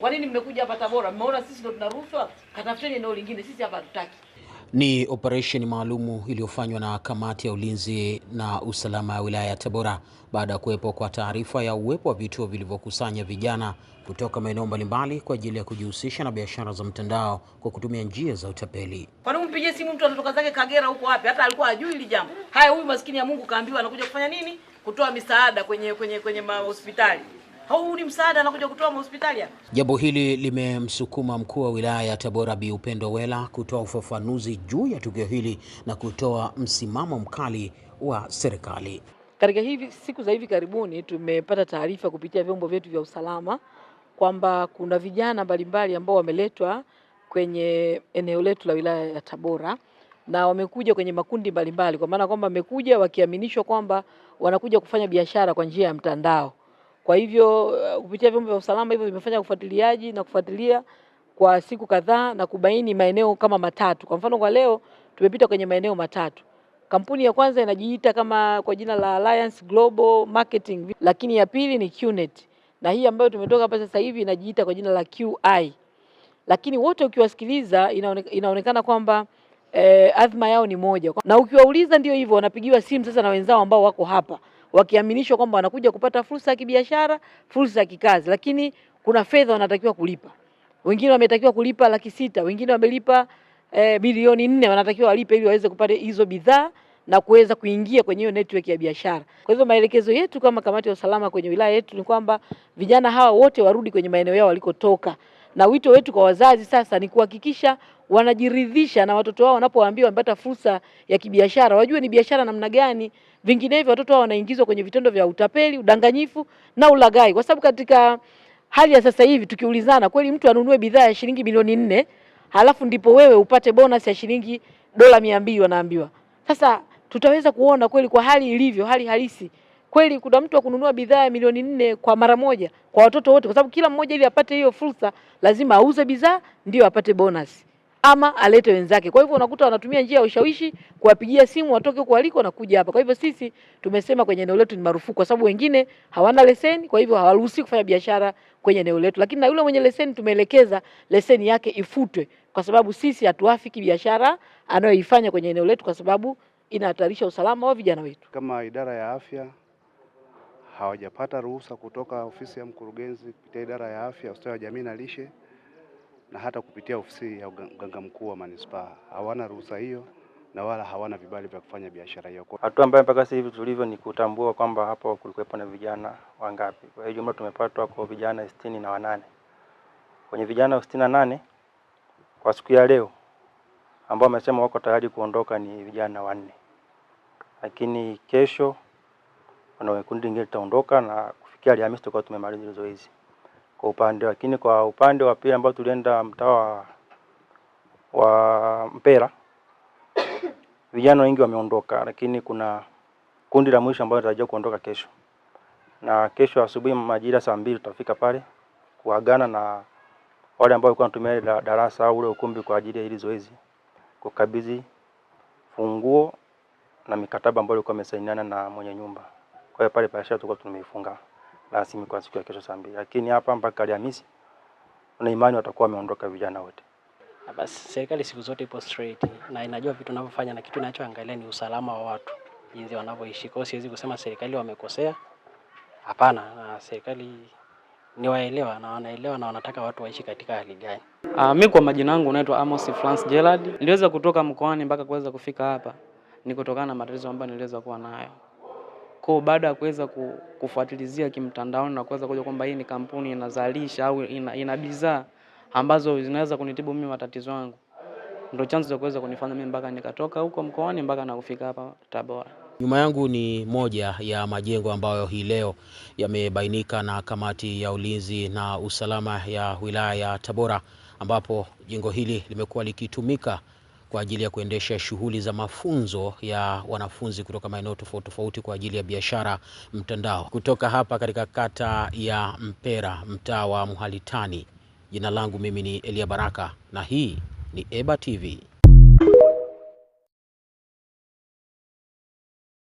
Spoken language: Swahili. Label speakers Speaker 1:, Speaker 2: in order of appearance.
Speaker 1: Kwa nini mmekuja hapa Tabora? Mmeona sisi ndo tunaruhusiwa? Katafuteni eneo lingine, sisi hapa hatutaki.
Speaker 2: Ni operesheni maalumu iliyofanywa na kamati ya ulinzi na usalama ya wilaya ya Tabora baada ya kuwepo kwa taarifa ya uwepo wa vituo vilivyokusanya vijana kutoka maeneo mbalimbali kwa ajili ya kujihusisha na biashara za mtandao kwa kutumia njia za utapeli.
Speaker 1: Kwa nini mpigie simu mtu anatoka zake Kagera huko wapi? Hata alikuwa hajui hili jambo. Haya, huyu maskini ya Mungu kaambiwa anakuja kufanya nini? Kutoa misaada kwenye hospitali. Huu ni msaada, anakuja kutoa hospitali hapa.
Speaker 2: Jambo hili limemsukuma mkuu wa wilaya ya Tabora Bi Upendo Wela kutoa ufafanuzi juu ya tukio hili na kutoa msimamo mkali wa serikali.
Speaker 1: Katika siku za hivi karibuni tumepata taarifa kupitia vyombo vyetu vya usalama kwamba kuna vijana mbalimbali ambao wameletwa kwenye eneo letu la wilaya ya Tabora na wamekuja kwenye makundi mbalimbali, kwa maana kwamba wamekuja wakiaminishwa kwamba wanakuja kufanya biashara kwa njia ya mtandao. Kwa hivyo kupitia vyombo vya usalama hivyo vimefanya ufuatiliaji na kufuatilia kwa siku kadhaa na kubaini maeneo kama matatu. Kwa mfano kwa leo tumepita kwenye maeneo matatu. Kampuni ya kwanza inajiita kama kwa jina la Alliance Global Marketing, lakini ya pili ni QNet. Na hii ambayo tumetoka hapa sasa hivi inajiita kwa jina la QI. Lakini wote ukiwasikiliza inaonekana kwamba azma yao ni moja. Na ukiwauliza ndio hivyo, wanapigiwa simu sasa na wenzao ambao wako hapa wakiaminishwa kwamba wanakuja kupata fursa ya kibiashara, fursa ya kikazi, lakini kuna fedha wanatakiwa kulipa. Wengine wametakiwa kulipa 600,000, wengine wamelipa bilioni 4 wanatakiwa walipe ili waweze kupata hizo bidhaa na kuweza kuingia kwenye hiyo network ya biashara. Kwa hivyo maelekezo yetu kama kamati ya usalama kwenye wilaya yetu ni kwamba vijana hawa wote warudi kwenye maeneo yao walikotoka. Na wito wetu kwa wazazi sasa ni kuhakikisha wanajiridhisha na watoto wao wanapowaambia wamepata fursa ya kibiashara, wajue ni biashara namna gani. Vinginevyo watoto wao wanaingizwa kwenye vitendo vya utapeli, udanganyifu na ulaghai. Kwa sababu katika hali ya sasa hivi tukiulizana, kweli mtu anunue bidhaa ya shilingi milioni 4 halafu ndipo wewe upate bonus ya shilingi $200 wanaambiwa. Sasa tutaweza kuona kweli kwa hali ilivyo, hali halisi. Kweli kuna mtu akununua bidhaa ya milioni 4 kwa mara moja kwa watoto wote, kwa sababu kila mmoja ili apate hiyo fursa lazima auze bidhaa ndio apate bonus ama alete wenzake. Kwa hivyo unakuta wanatumia njia ya ushawishi kuwapigia simu watoke huko waliko na kuja hapa. Kwa hivyo sisi tumesema kwenye eneo letu ni marufuku, kwa sababu wengine hawana leseni, kwa hivyo hawaruhusi kufanya biashara kwenye eneo letu. Lakini na yule mwenye leseni tumeelekeza leseni yake ifutwe, kwa sababu sisi hatuafiki biashara anayoifanya kwenye eneo letu, kwa sababu inahatarisha usalama wa vijana wetu.
Speaker 3: Kama idara ya afya hawajapata ruhusa kutoka ofisi ya mkurugenzi kupitia idara ya afya, ustawi wa jamii na lishe, na hata kupitia ofisi ya mganga mkuu wa manispaa, hawana ruhusa hiyo na wala hawana vibali vya kufanya biashara hiyo.
Speaker 4: Hatua ambayo mpaka sasa hivi tulivyo ni kutambua kwamba hapo kulikuwepo na vijana wangapi. Kwa hiyo jumla tumepata kwa vijana 68. Kwenye vijana 68 kwa siku ya leo ambao wamesema wako tayari kuondoka ni vijana 4. Lakini kesho kuna kundi lingine litaondoka na kufikia Alhamisi tutakuwa tumemaliza zoezi. Kwa upande, lakini kwa upande wa pili ambao tulienda mtaa wa Mpera vijana wengi wameondoka, lakini kuna kundi la mwisho ambalo linatarajiwa kuondoka kesho. Na kesho asubuhi majira saa 2 tutafika pale kuagana na wale ambao walikuwa wanatumia darasa au ule ukumbi kwa ajili ya hili zoezi, kukabidhi funguo na mikataba ambayo ilikuwa imesainiana na mwenye nyumba. Kwa hiyo pale biashara tulikuwa tumeifunga rasmi kwa siku ya kesho saa 2. Lakini hapa mpaka Alhamisi na imani watakuwa wameondoka vijana wote.
Speaker 5: Basi serikali siku zote ipo straight na inajua vitu wanavyofanya, na kitu inachoangalia ni usalama wa watu, jinsi wanavyoishi. Kwa hiyo siwezi kusema serikali wamekosea. Hapana, na serikali ni waelewa na wanaelewa na wanataka watu waishi katika hali gani.
Speaker 6: Mimi kwa majina yangu naitwa Amos France Gerald. Niliweza kutoka mkoani mpaka kuweza kufika hapa ni kutokana na matatizo ambayo niliweza kuwa nayo. Kwa baada ya kuweza kufuatilizia kimtandaoni na kuweza kujua kwamba hii ni kampuni inazalisha au ina bidhaa ambazo zinaweza kunitibu mimi matatizo yangu, ndio chanzo cha kuweza kunifanya mimi mpaka nikatoka huko mkoani mpaka na kufika hapa Tabora.
Speaker 2: Nyuma yangu ni moja ya majengo ambayo hii leo yamebainika na kamati ya ulinzi na usalama ya wilaya ya Tabora, ambapo jengo hili limekuwa likitumika kwa ajili ya kuendesha shughuli za mafunzo ya wanafunzi kutoka maeneo tofauti tofauti kwa ajili ya biashara mtandao. Kutoka hapa katika kata ya Mpera, mtaa wa Mhalitani, jina langu mimi ni Elia Baraka na hii ni EBA TV.